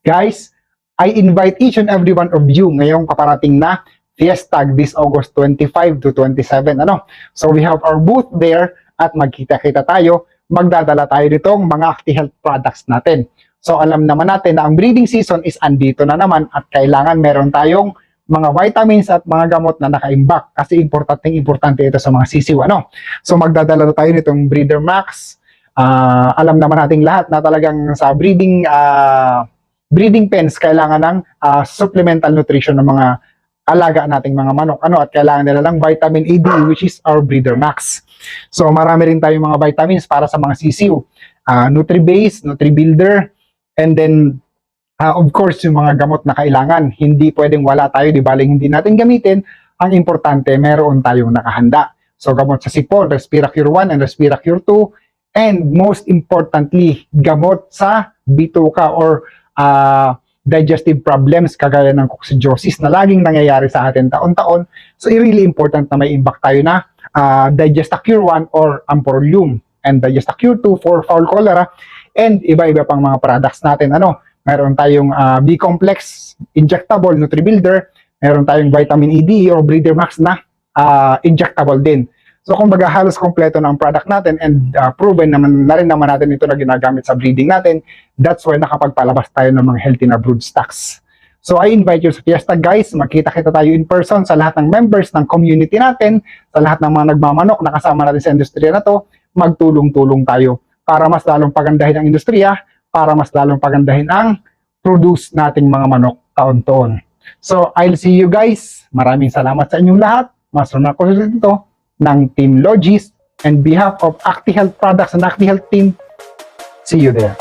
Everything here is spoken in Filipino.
Guys, I invite each and every one of you ngayong paparating na Fiesta this August 25 to 27. So we have our booth there at magkita-kita tayo. Magdadala tayo nitong mga ActiHealth products natin. So alam naman natin na ang breeding season is andito na naman at kailangan meron tayong mga vitamins at mga gamot na nakaimbak kasi importante ito sa mga sisiw. So magdadala na tayo nitong Breeder Max. Alam naman nating lahat na talagang sa breeding pens kailangan ng supplemental nutrition ng mga alaga nating mga manok. At kailangan nila ng vitamin A, D, which is our Breeder Max. So marami rin tayong mga vitamins para sa mga sisiw. Nutri-Base, Nutri-Builder, and then of course, yung mga gamot na kailangan, hindi pwedeng wala tayo, di baling hindi natin gamitin. Ang importante, meron tayong nakahanda. So, gamot sa sipon, Respiracure 1 and Respiracure 2. And most importantly, gamot sa bituka or digestive problems kagaya ng coccidiosis na laging nangyayari sa atin taon-taon. So, really important na may imbak tayo na Digestacure 1 or Amprolium and Digestacure 2 for fowl cholera and iba-iba pang mga products natin. Meron tayong B-complex injectable Nutri-Builder, meron tayong vitamin E, D o Breeder Max na injectable din. So kumbaga halos kompleto na ang product natin and proven naman na rin naman natin ito na ginagamit sa breeding natin. That's why nakapagpalabas tayo ng mga healthy na brood stocks. So I invite you sa Fiesta guys, magkita-kita tayo in person sa lahat ng members ng community natin, sa lahat ng mga nagmamanok na kasama natin sa industriya na to, magtulong-tulong tayo para mas lalong pagandahin ang industriya, para mas lalong pagandahin ang produce nating mga manok taon-taon. So, I'll see you guys. Maraming salamat sa inyong lahat. Master Marcos dito ng Team Logis and behalf of ActiHealth Products and ActiHealth Team. See you there.